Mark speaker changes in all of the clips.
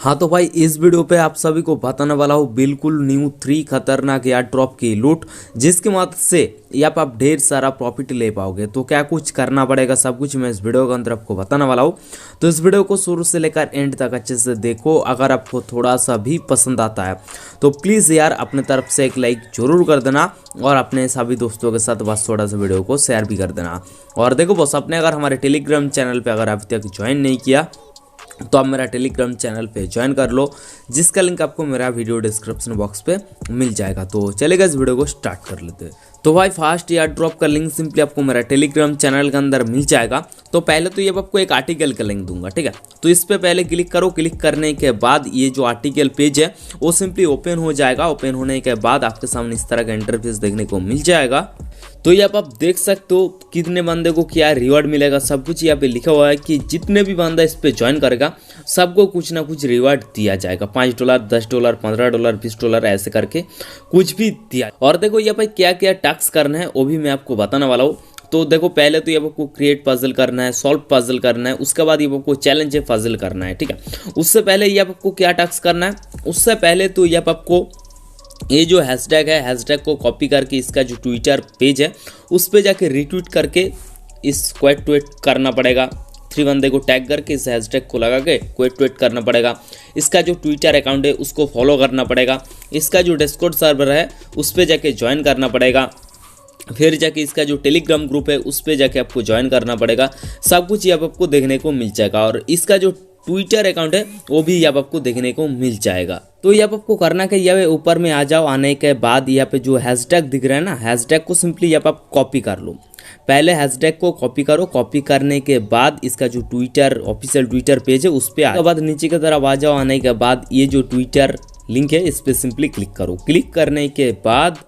Speaker 1: हाँ तो भाई इस वीडियो पे आप सभी को बताने वाला हूँ बिल्कुल न्यू 3 खतरनाक एयर ड्रॉप की लूट, जिसकी मदद से यहाँ पे आप ढेर सारा प्रॉफिट ले पाओगे। तो क्या कुछ करना पड़ेगा सब कुछ मैं इस वीडियो के अंदर आपको बताने वाला हूँ। तो इस वीडियो को शुरू से लेकर एंड तक अच्छे से देखो। अगर आपको थोड़ा सा भी पसंद आता है तो प्लीज़ यार अपने तरफ से एक लाइक जरूर कर देना और अपने सभी दोस्तों के साथ बस थोड़ा सा वीडियो को शेयर भी कर देना। और देखो बस अपने अगर हमारे टेलीग्राम चैनल पर अगर अभी तक ज्वाइन नहीं किया तो आप मेरा टेलीग्राम चैनल पे ज्वाइन कर लो, जिसका लिंक आपको मेरा वीडियो डिस्क्रिप्शन बॉक्स पे मिल जाएगा। तो चलेगा इस वीडियो को स्टार्ट कर लेते हैं। तो भाई फास्ट एयर ड्रॉप का लिंक सिंपली आपको मेरा टेलीग्राम चैनल के अंदर मिल जाएगा। तो पहले तो ये आपको एक आर्टिकल का लिंक दूंगा, ठीक है। तो इस पे पहले क्लिक करो। क्लिक करने के बाद ये जो आर्टिकल पेज है वो सिंपली ओपन हो जाएगा। ओपन होने के बाद आपके सामने इस तरह का इंटरफेस देखने को मिल जाएगा। तो ये आप देख सकते हो कितने बंदे को क्या रिवॉर्ड मिलेगा, सब कुछ यहाँ पे लिखा हुआ है कि जितने भी बंदा इस पे ज्वाइन करेगा सबको कुछ ना कुछ रिवॉर्ड दिया जाएगा। $5, $10, $15, $20 ऐसे करके कुछ भी दिया। और देखो यहाँ पे क्या क्या टास्क करना है वो भी मैं आपको बताने वाला हूँ। तो देखो पहले तो ये आपको क्रिएट पजल करना है, सॉल्व पजल करना है, उसके बाद ये आपको चैलेंज पजल करना है, ठीक है। उससे पहले ये आपको क्या टास्क करना है, उससे पहले तो ये आपको ये जो हैशटैग है हैशटैग को कॉपी करके इसका जो ट्विटर पेज है उस पे जाके रिट्वीट करके इस क्वेट ट्वीट करना पड़ेगा। 3 बंदे को टैग करके इस हैशटैग को लगा के क्वेट ट्वीट करना पड़ेगा। इसका जो ट्विटर अकाउंट है उसको फॉलो करना पड़ेगा। इसका जो डिस्कॉर्ड सर्वर है उस पे जाके ज्वाइन करना पड़ेगा। फिर जाके इसका जो टेलीग्राम ग्रुप है उस पे जाके आपको ज्वाइन करना पड़ेगा। सब कुछ यहाँ आपको देखने को मिल जाएगा। और इसका जो ट्विटर अकाउंट है वो भी यहाँ आपको देखने को मिल जाएगा। तो यहाँ पे आपको करना क्या, यहाँ ऊपर में आ जाओ। आने के बाद यहाँ पे जो हैशटैग दिख रहा है ना, हैशटैग को सिंपली यहाँ पे आप कॉपी कर लो। पहले हैशटैग को कॉपी करो। कॉपी करने के बाद इसका जो ट्विटर ऑफिशियल ट्विटर पेज है उस पर आने के बाद नीचे की तरफ आ जाओ। आने के बाद ये जो ट्विटर लिंक है इस पर सिंपली क्लिक करो। क्लिक करने के बाद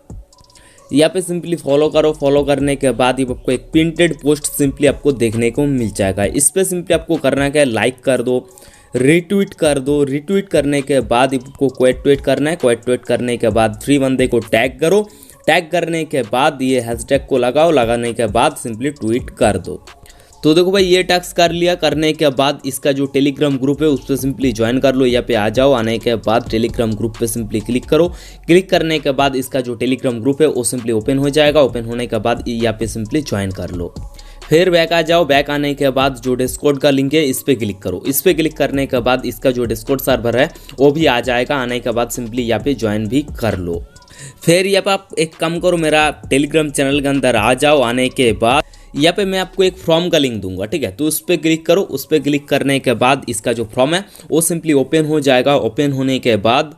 Speaker 1: यहाँ पे सिंपली फॉलो करो। फॉलो करने के बाद ये आपको एक प्रिंटेड पोस्ट सिंपली आपको देखने को मिल जाएगा। इस पे सिंपली आपको करना क्या है, लाइक कर दो, रिट्वीट कर दो। रिट्वीट करने के बाद आपको क्वेट ट्वीट करना है। क्वेट ट्वीट करने के बाद 3 बंदे को टैग करो। टैग करने के बाद ये हैशटैग को लगाओ। लगाने के बाद सिंपली ट्वीट कर दो। तो देखो भाई ये टास्क कर लिया। करने के बाद इसका जो टेलीग्राम ग्रुप है उस पर सिंपली ज्वाइन कर लो। यहाँ पे आ जाओ। आने के बाद टेलीग्राम ग्रुप पे सिंपली क्लिक करो। क्लिक करने के बाद इसका जो टेलीग्राम ग्रुप है वो सिंपली ओपन हो जाएगा। ओपन होने के बाद यहाँ पे सिंपली ज्वाइन कर लो। फिर बैक आ जाओ। बैक आने के बाद जो डिस्कॉर्ड का लिंक है इस पर क्लिक करो। इस पर क्लिक करने के बाद इसका जो डिस्कॉर्ड सर्वर है वो भी आ जाएगा। आने के बाद सिंपली यहाँ पे ज्वाइन भी कर लो। फिर यहाँ पे आप एक काम करो, मेरा टेलीग्राम चैनल के अंदर आ जाओ। आने के बाद यहाँ पे मैं आपको एक फॉर्म का लिंक दूंगा, ठीक है। तो उस पर क्लिक करो। उस पर क्लिक करने के बाद इसका जो फॉर्म है वो सिंपली ओपन हो जाएगा। ओपन होने के बाद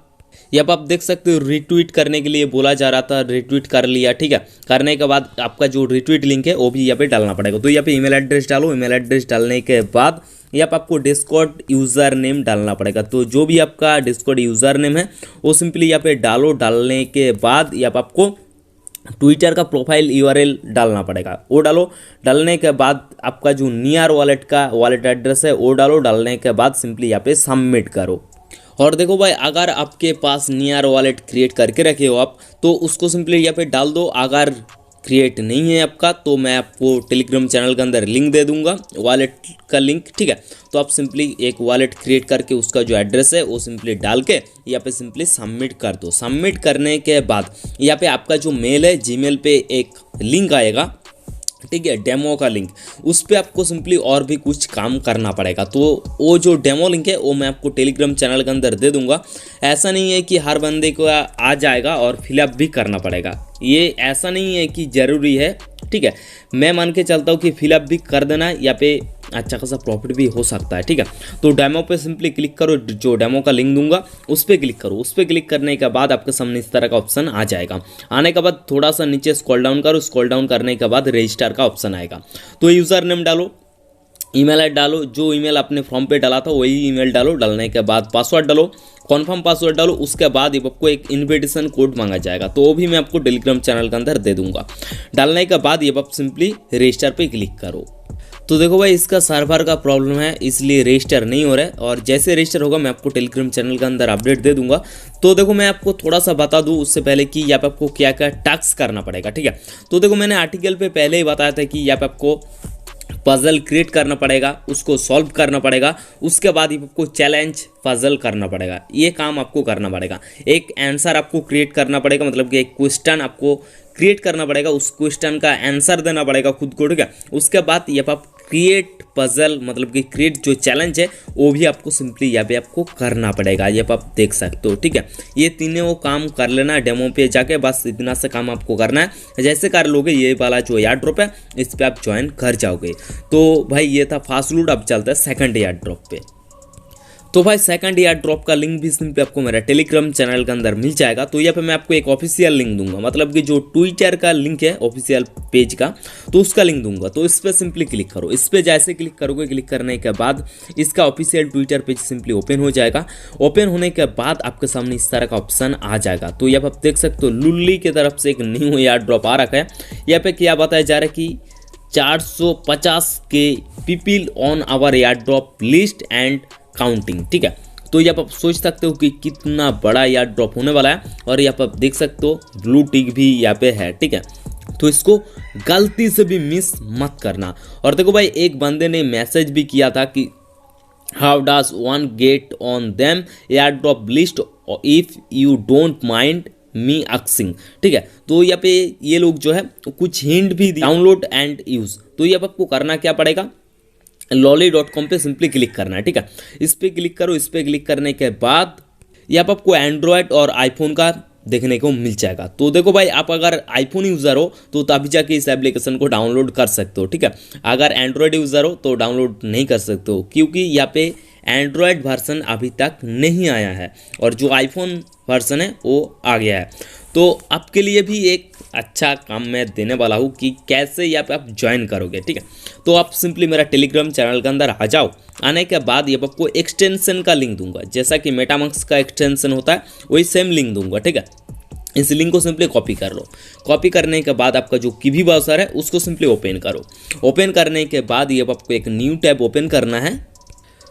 Speaker 1: यहाँ पर आप देख सकते हो रिट्वीट करने के लिए बोला जा रहा था, रिट्वीट कर लिया, ठीक है। करने के बाद आपका जो रिट्वीट लिंक है वो भी यहाँ पे डालना पड़ेगा। तो यहाँ पे ईमेल एड्रेस डालो। ईमेल एड्रेस डालने के बाद यहाँ पे आपको डिस्कॉर्ड यूज़र नेम डालना पड़ेगा। तो जो भी आपका डिस्कॉर्ड यूज़र नेम है वो सिंपली यहाँ पे डालो। डालने के बाद यहाँ पे आपको ट्विटर का प्रोफाइल URL डालना पड़ेगा, वो डालो। डालने के बाद आपका जो नियर वॉलेट का वॉलेट एड्रेस है वो डालो। डालने के बाद सिंपली यहाँ पे सबमिट करो। और देखो भाई अगर आपके पास नियर वॉलेट क्रिएट करके रखे हो आप तो उसको सिंपली यहाँ पे डाल दो। अगर क्रिएट नहीं है आपका तो मैं आपको टेलीग्राम चैनल के अंदर लिंक दे दूंगा, वॉलेट का लिंक, ठीक है। तो आप सिंपली एक वॉलेट क्रिएट करके उसका जो एड्रेस है वो सिंपली डाल के यहाँ पे सिंपली सबमिट कर दो। सबमिट करने के बाद यहाँ पे आपका जो मेल है जीमेल पे एक लिंक आएगा, ठीक है, डेमो का लिंक। उस पर आपको सिंपली और भी कुछ काम करना पड़ेगा। तो वो जो डेमो लिंक है वो मैं आपको टेलीग्राम चैनल के अंदर दे दूंगा। ऐसा नहीं है कि हर बंदे को आ जाएगा और फिलअप भी करना पड़ेगा, ये ऐसा नहीं है कि ज़रूरी है, ठीक है। मैं मान के चलता हूँ कि फिलअप भी कर देना, यहाँ पे अच्छा खासा प्रॉफिट भी हो सकता है, ठीक है। तो डेमो पे सिंपली क्लिक करो। जो डेमो का लिंक दूंगा उस पर क्लिक करो। उस पर क्लिक करने के बाद आपके सामने इस तरह का ऑप्शन आ जाएगा। आने के बाद थोड़ा सा नीचे स्क्रॉल डाउन करो। स्क्रॉल डाउन करने के बाद रजिस्टर का ऑप्शन आएगा। तो यूज़र नेम डालो, ईमेल आईडी डालो, जो ईमेल आपने फॉर्म पे डाला था वही ईमेल डालो। डालने के बाद पासवर्ड डालो, कॉन्फर्म पासवर्ड डालो। उसके बाद ये आपको एक इन्विटेशन कोड मांगा जाएगा, तो वो भी मैं आपको टेलीग्राम चैनल के अंदर दे दूंगा। डालने के बाद ये आप सिंपली रजिस्टर पे क्लिक करो। तो देखो भाई इसका सर्वर का प्रॉब्लम है इसलिए रजिस्टर नहीं हो रहा है, और जैसे रजिस्टर होगा मैं आपको टेलीग्राम चैनल के अंदर अपडेट दे दूंगा। तो देखो मैं आपको थोड़ा सा बता दूं उससे पहले कि यहाँ पे आपको क्या क्या टास्क करना पड़ेगा, ठीक है। तो देखो मैंने आर्टिकल पे पहले ही बताया था कि यहाँ पे आपको पजल क्रिएट करना पड़ेगा, उसको सॉल्व करना पड़ेगा, उसके बाद आपको चैलेंज पजल करना पड़ेगा। ये काम आपको करना पड़ेगा। एक आंसर आपको क्रिएट करना पड़ेगा, मतलब कि एक क्वेश्चन आपको क्रिएट करना पड़ेगा, उस क्वेश्चन का आंसर देना पड़ेगा खुद को, ठीक है। उसके बाद ये आप क्रिएट पजल मतलब कि क्रिएट जो चैलेंज है वो भी आपको सिंपली यहाँ पे आपको करना पड़ेगा। ये आप देख सकते हो, ठीक है। ये तीनों काम कर लेना डेमो पे जाके, बस इतना सा काम आपको करना है। जैसे कर लोगे ये वाला जो एयर ड्रॉप है इस पर आप ज्वाइन कर जाओगे। तो भाई ये था फास्ट लूट। अब चलता है सेकंड एयर ड्रॉप पे। तो भाई सेकंड एयर ड्रॉप का लिंक भी सिंपली आपको मेरा टेलीग्राम चैनल के अंदर मिल जाएगा। तो यहाँ पे मैं आपको एक ऑफिशियल लिंक दूंगा, मतलब कि जो ट्विटर का लिंक है ऑफिशियल पेज का, तो उसका लिंक दूंगा। तो इस पर सिंपली क्लिक करो। इस पर जैसे क्लिक करोगे, क्लिक करने के बाद इसका official Twitter page simply open हो जाएगा। ओपन होने के बाद आपके सामने इस तरह का ऑप्शन आ जाएगा। तो यहाँ पे आप देख सकते हो लुल्ली की तरफ से एक न्यू एयर ड्रॉप आ रखा है। यहाँ पे क्या बताया जा रहा है कि 450 के people on our air drop list and counting, ठीक है। तो यहाँ पर आप सोच सकते हो कि कितना बड़ा एयर ड्रॉप होने वाला है। और यहाँ पर आप देख सकते हो ब्लू टिक भी यहाँ पे है, ठीक है। तो इसको गलती से भी मिस मत करना। और देखो भाई एक बंदे ने मैसेज भी किया था कि how does one get on them air drop list if you don't mind me asking, ठीक है। तो यहाँ पे ये लोग जो है कुछ हिंट भी डाउनलोड एंड यूज। तो ये आपको करना क्या पड़ेगा, lolly.com पे सिंपली क्लिक करना है, ठीक है। इस पर क्लिक करो। इस पर क्लिक करने के बाद यहाँ पर आपको एंड्रॉयड और आईफोन का देखने को मिल जाएगा। तो देखो भाई आप अगर आईफोन यूज़र हो तो तभी जाके इस एप्लीकेशन को डाउनलोड कर सकते हो, ठीक है। अगर एंड्रॉयड यूज़र हो तो डाउनलोड नहीं कर सकते हो, क्योंकि यहाँ पे एंड्रॉयड वर्जन अभी तक नहीं आया है और जो आईफोन वर्जन है वो आ गया है। तो आपके लिए भी एक अच्छा काम मैं देने वाला हूँ कि कैसे यहाँ पे आप ज्वाइन करोगे, ठीक है। तो आप सिंपली मेरा टेलीग्राम चैनल के अंदर आ जाओ। आने के बाद ये आपको एक्सटेंशन का लिंक दूंगा, जैसा कि मेटामास्क का एक्सटेंशन होता है वही सेम लिंक दूंगा, ठीक है। इस लिंक को सिंपली कॉपी कर लो। कॉपी करने के बाद आपका जो कीवी ब्राउज़र है उसको सिंपली ओपन करो। ओपन करने के बाद ये आपको एक न्यू टैब ओपन करना है।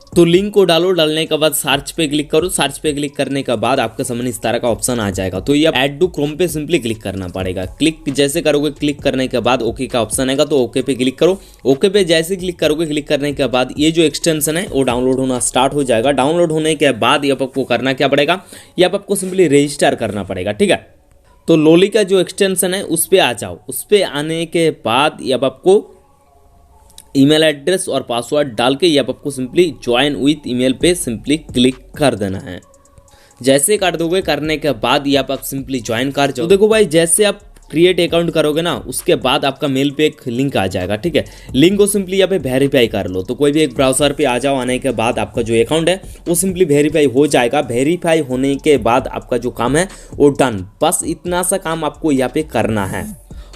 Speaker 1: तो लिंक को डालो। डालने के बाद सर्च पे क्लिक करो। सर्च पे क्लिक करने के बाद आपके सामने इस तरह का ऑप्शन आ जाएगा। तो ये ऐड टू क्रोम पे सिंपली क्लिक करना पड़ेगा। क्लिक जैसे करोगे, क्लिक करने के बाद ओके का ऑप्शन आएगा, तो ओके पे क्लिक करो। ओके पे जैसे क्लिक करोगे, क्लिक करने के बाद ये जो एक्सटेंशन है वो डाउनलोड होना स्टार्ट हो जाएगा। डाउनलोड होने के बाद ये आपको करना क्या पड़ेगा, ये आपको सिंपली रजिस्टर करना पड़ेगा, ठीक है। तो लोली का जो एक्सटेंशन है उस पर आ जाओ। उस पर आने के बाद ये आपको ईमेल एड्रेस और पासवर्ड डाल के ये आपको सिंपली ज्वाइन विथ ईमेल पे सिंपली क्लिक कर देना है। जैसे कर दोगे, करने के बाद ये आप सिंपली ज्वाइन कर जाओ। तो देखो भाई जैसे आप क्रिएट अकाउंट करोगे ना, उसके बाद आपका मेल पे एक लिंक आ जाएगा, ठीक है। लिंक को सिंपली यहाँ पे वेरीफाई कर लो। तो कोई भी एक ब्राउज़र पे आ जाओ। आने के बाद आपका जो अकाउंट है वो सिंपली वेरीफाई हो जाएगा। वेरीफाई होने के बाद आपका जो काम है वो डन। बस इतना सा काम आपको यहाँ पे करना है।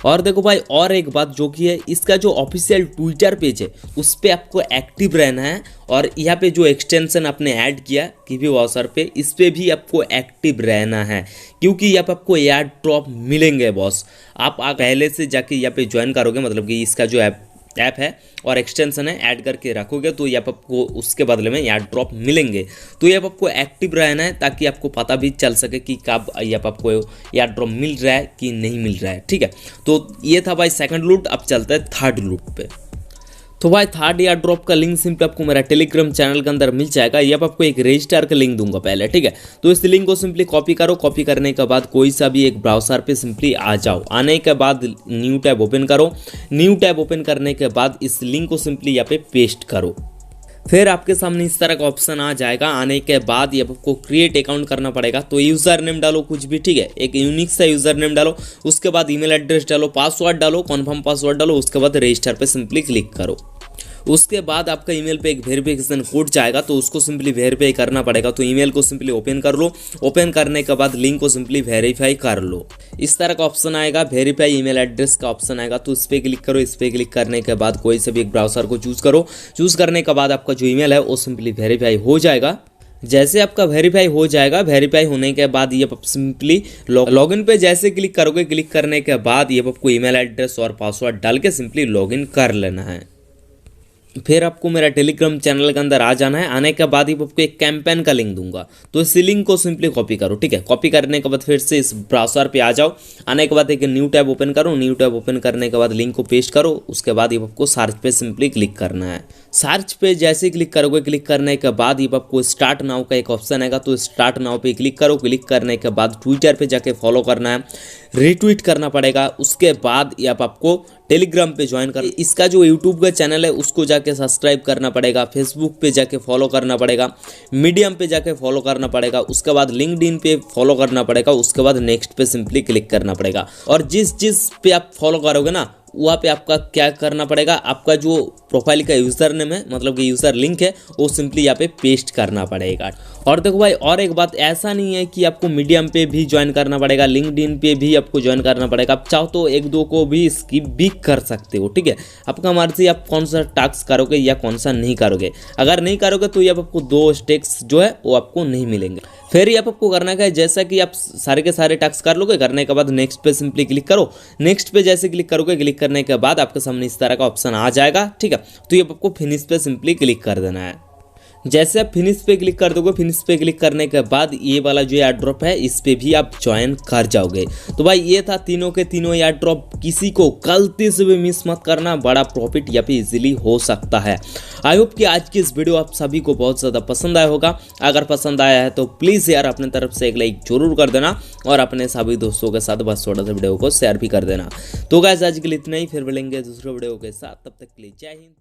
Speaker 1: और देखो भाई और एक बात जो कि है, इसका जो ऑफिशियल ट्विटर पेज है उस पर आपको एक्टिव रहना है। और यहाँ पे जो एक्सटेंशन आपने ऐड किया कीवी ब्राउज़र पे, इस पे भी आपको एक्टिव रहना है, क्योंकि यहाँ पे आपको एयर ड्रॉप मिलेंगे बॉस। आप पहले से जाके यहाँ पे ज्वाइन करोगे, मतलब कि इसका जो ऐप है और एक्सटेंशन है ऐड करके रखोगे, तो यहाँ पर आपको उसके बदले में एयर ड्रॉप मिलेंगे। तो यहाँ पर आपको एक्टिव रहना है ताकि आपको पता भी चल सके कि कब यहाँ पर आपको एयर ड्रॉप मिल रहा है कि नहीं मिल रहा है, ठीक है। तो ये था भाई सेकंड लूट। अब चलता है थर्ड लूट पे। तो भाई थर्ड एयर ड्रॉप का लिंक सिंपली आपको मेरा टेलीग्राम चैनल के अंदर मिल जाएगा। ये आपको एक रजिस्टर का लिंक दूंगा पहले, ठीक है। तो इस लिंक को सिंपली कॉपी करो। कॉपी करने के बाद कोई सा भी एक ब्राउज़र पे सिंपली आ जाओ। आने के बाद न्यू टैब ओपन करो। न्यू टैब ओपन करने के बाद इस लिंक को सिंपली यहाँ पे पेस्ट करो। फिर आपके सामने इस तरह का ऑप्शन आ जाएगा। आने के बाद ये आपको क्रिएट अकाउंट करना पड़ेगा। तो यूज़र नेम डालो कुछ भी, ठीक है। एक यूनिक सा यूज़र नेम डालो। उसके बाद ईमेल एड्रेस डालो, पासवर्ड डालो, कन्फर्म पासवर्ड डालो। उसके बाद रजिस्टर पे सिंपली क्लिक करो। उसके बाद आपका ईमेल पे एक वेरिफिकेशन कोड जाएगा, तो उसको सिंपली वेरीफाई करना पड़ेगा। तो ईमेल को सिंपली ओपन कर लो। ओपन करने के बाद लिंक को सिंपली वेरीफाई कर लो। इस तरह का ऑप्शन आएगा, वेरीफाई ईमेल एड्रेस का ऑप्शन आएगा। तो इस पर क्लिक करो। इस पर क्लिक करने के बाद कोई से भी एक ब्राउज़र को चूज़ करो। चूज़ करने के बाद आपका जो ईमेल है वो सिंपली वेरीफाई हो जाएगा। जैसे आपका वेरीफाई हो जाएगा, वेरीफाई होने के बाद ये आप सिंपली लॉगिन पे जैसे क्लिक करोगे, क्लिक करने के बाद ये आपको ईमेल एड्रेस और पासवर्ड डाल के सिंपली लॉगिन कर लेना है। फिर आपको मेरा टेलीग्राम चैनल के अंदर आ जाना है। आने के बाद ही आपको एक कैंपेन का लिंक दूंगा, तो इस लिंक को सिंपली कॉपी करो, ठीक है। कॉपी करने के बाद फिर से इस ब्राउज़र पे आ जाओ। आने के बाद एक न्यू टैब ओपन करो। न्यू टैब ओपन करने के बाद लिंक को पेस्ट करो। उसके बाद ये आपको सर्च पे सिंपली क्लिक करना है। सर्च पे जैसे ही क्लिक करोगे, क्लिक करने के बाद ये आपको स्टार्ट नाउ का एक ऑप्शन आएगा, तो स्टार्ट नाउ पे क्लिक करो। क्लिक करने के बाद ट्विटर पे जाके फॉलो करना है, रीट्वीट करना पड़ेगा। उसके बाद ये आपको टेलीग्राम पे ज्वाइन कर, इसका जो यूट्यूब का चैनल है उसको जाके सब्सक्राइब करना पड़ेगा। फेसबुक पे जाके फॉलो करना पड़ेगा, मीडियम पे जाके फॉलो करना पड़ेगा। उसके बाद लिंक्डइन पे फॉलो करना पड़ेगा। उसके बाद नेक्स्ट पे सिंपली क्लिक करना पड़ेगा। और जिस पे आप फॉलो करोगे ना, वहाँ पे आपका क्या करना पड़ेगा, आपका जो प्रोफाइल का यूज़र नेम है, मतलब कि यूज़र लिंक है, वो सिंपली यहाँ पे पेस्ट करना पड़ेगा। और देखो भाई, और एक बात, ऐसा नहीं है कि आपको मीडियम पे भी ज्वाइन करना पड़ेगा, लिंक्डइन पे भी आपको ज्वाइन करना पड़ेगा। आप चाहो तो एक दो को भी स्किप भी कर सकते हो, ठीक है। आपका मर्जी, आप कौन सा टास्क करोगे या कौन सा नहीं करोगे। अगर नहीं करोगे तो ये आपको 2 स्टेक्स जो है वो आपको नहीं मिलेंगे। फिर ये आपको करना क्या है, जैसा कि आप सारे के सारे टास्क कर लोगे, करने के बाद नेक्स्ट पे सिंपली क्लिक करो। नेक्स्ट पे जैसे क्लिक करोगे, क्लिक करने के बाद आपके सामने इस तरह का ऑप्शन आ जाएगा, ठीक है। तो ये आपको फिनिश पे सिंपली क्लिक कर देना है। जैसे आप फिनिश पे क्लिक कर दोगे, फिनिश पे क्लिक करने के बाद ये वाला जो एयर ड्रॉप है इस पे भी आप ज्वाइन कर जाओगे। तो भाई ये था तीनों के तीनों एयर ड्रॉप, किसी को गलती से भी मिस मत करना, बड़ा प्रॉफिट यहाँ पे इजीली हो सकता है। आई होप कि आज की इस वीडियो आप सभी को बहुत ज़्यादा पसंद आया होगा। अगर पसंद आया है तो प्लीज़ यार अपने तरफ से एक लाइक जरूर कर देना और अपने सभी दोस्तों के साथ बस थोड़ा सा वीडियो को शेयर भी कर देना। तो गाइस आज के लिए इतना ही, फिर मिलेंगे दूसरे वीडियो के साथ, तब तक के लिए जय हिंद।